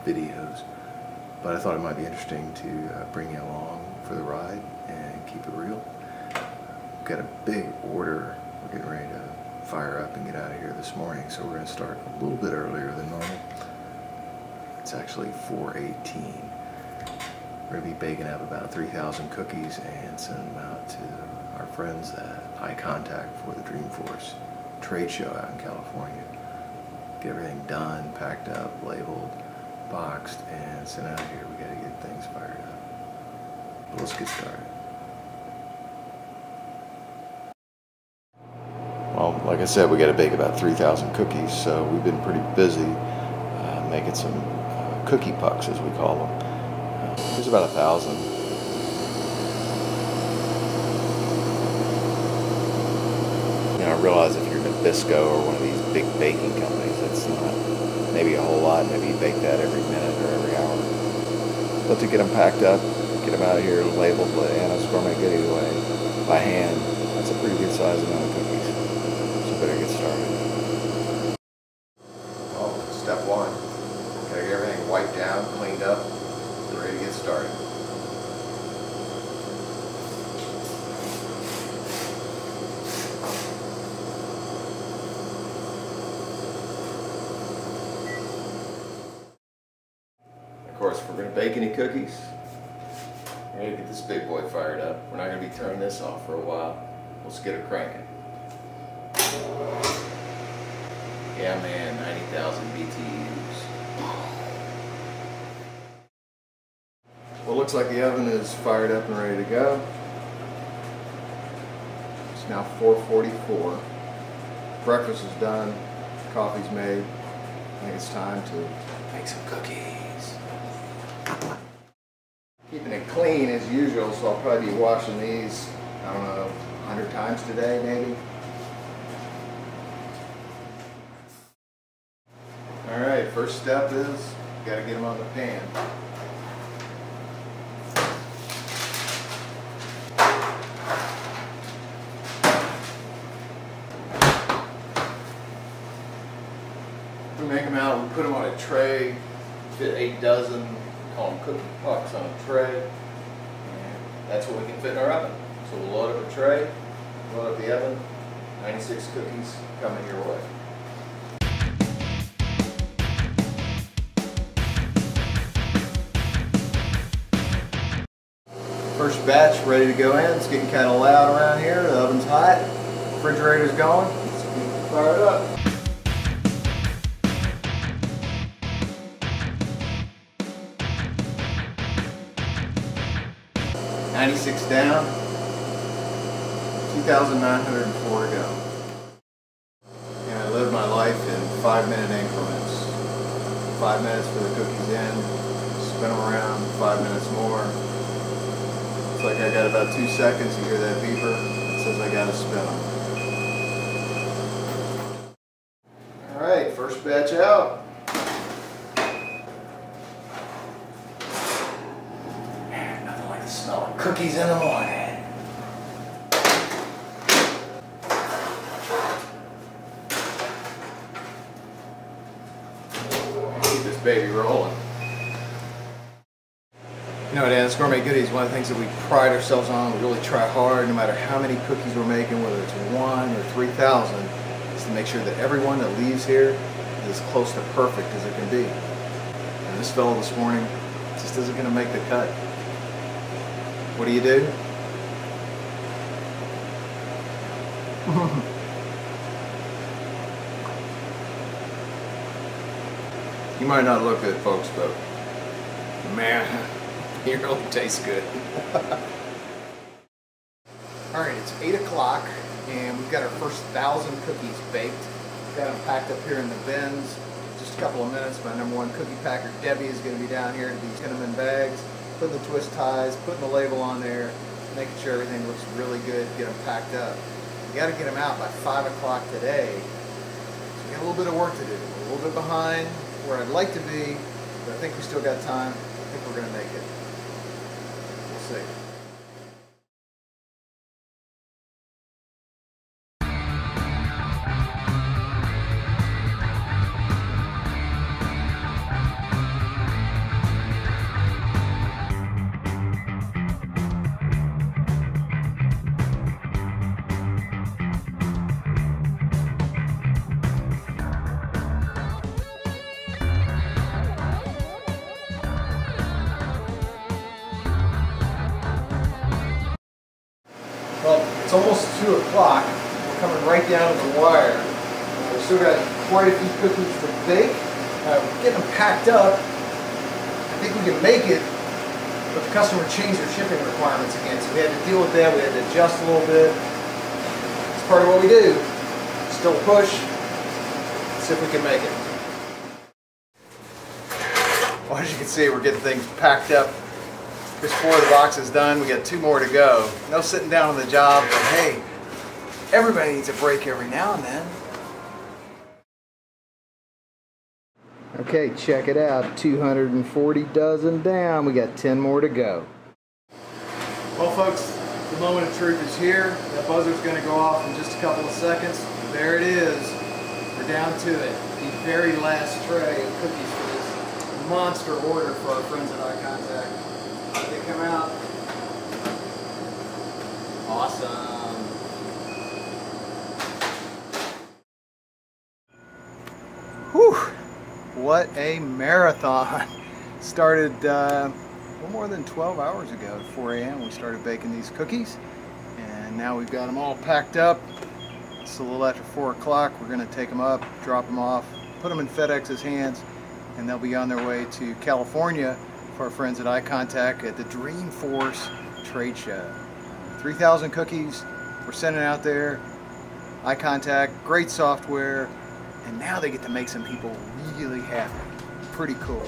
videos, but I thought it might be interesting to bring you along for the ride and keep it real. We've got a big order. We're getting ready to fire up and get out of here this morning, so we're going to start a little bit earlier than normal. It's actually 4:18. We're going to be baking up about 3,000 cookies and sending them out to our friends at iContact for the Dreamforce trade show out in California. Get everything done, packed up, labeled, boxed, and sent out here. We got to get things fired up. But let's get started. Well, like I said, we got to bake about 3,000 cookies, so we've been pretty busy making some cookie pucks, as we call them. There's about 1,000. You know, I realize if you're Nabisco or one of these big baking companies, it's not maybe a whole lot. Maybe you bake that every minute or every hour. But to get them packed up, get them out of here, labeled Anna's Gourmet Goodies way by hand, that's a pretty good size amount of cookies. So better get started. Well, step one. Gotta get everything wiped down, cleaned up, ready to get started. Of course, if we're going to bake any cookies, we're going to get this big boy fired up. We're not going to be turning this off for a while. Let's get it cranking. Yeah, man, 90,000 BTUs. Well, it looks like the oven is fired up and ready to go. It's now 4:44. Breakfast is done. Coffee's made. I think it's time to make some cookies. Keeping it clean as usual, so I'll probably be washing these, I don't know, 100 times today maybe. Alright, first step is you gotta get them on the pan. We make them out, we put them on a tray, fit 8 dozen, call them cookie pucks on a tray, and that's what we can fit in our oven. So we'll load up a tray, load up the oven, 96 cookies coming your way. First batch ready to go in. It's getting kind of loud around here. The oven's hot, refrigerator's going. Let's fire it up. 96 down, 2,904 to go. And I live my life in 5-minute increments. 5 minutes for the cookies in, spin them around, 5 minutes more. Looks like I got about 2 seconds. You hear that beeper? It says I gotta spin them. Alright, first batch out. Smelling cookies in the morning. Keep this baby rolling. You know, Anna's Gourmet Goodies, one of the things that we pride ourselves on, we really try hard, no matter how many cookies we're making, whether it's 1 or 3,000, is to make sure that everyone that leaves here is as close to perfect as it can be. And this fellow this morning just isn't going to make the cut. What do? You might not look good, folks, but man, it really tastes good. Alright, it's 8 o'clock and we've got our first 1,000 cookies baked. Got them packed up here in the bins. Just a couple of minutes, my #1 cookie packer, Debbie, is going to be down here to be putting them in bags, putting the twist ties, putting the label on there, making sure everything looks really good, get them packed up. We got to get them out by 5 o'clock today. So we got a little bit of work to do. We're a little bit behind where I'd like to be, but I think we still got time. I think we're going to make it. We'll see. It's almost 2 o'clock. We're coming right down to the wire. We've still got quite a few cookies to bake. We're getting them packed up. I think we can make it, but the customer changed their shipping requirements again, so we had to deal with that. We had to adjust a little bit. It's part of what we do. Still push. Let's see if we can make it. Well, as you can see, we're getting things packed up. There's 4 of the boxes done. We got 2 more to go. No sitting down on the job, but hey, everybody needs a break every now and then. Okay, check it out. 240 dozen down. We got 10 more to go. Well, folks, the moment of truth is here. That buzzer's going to go off in just a couple of seconds. There it is. We're down to it. The very last tray of cookies for this monster order for our friends at iContact. How did they come out? Awesome. Whew. What a marathon. Started a little more than 12 hours ago. At 4 a.m. we started baking these cookies. And now we've got them all packed up. It's a little after 4 o'clock. We're going to take them up, drop them off, put them in FedEx's hands, and they'll be on their way to California for our friends at iContact at the Dreamforce trade show. 3,000 cookies we're sending out there. iContact, great software, and now they get to make some people really happy. Pretty cool.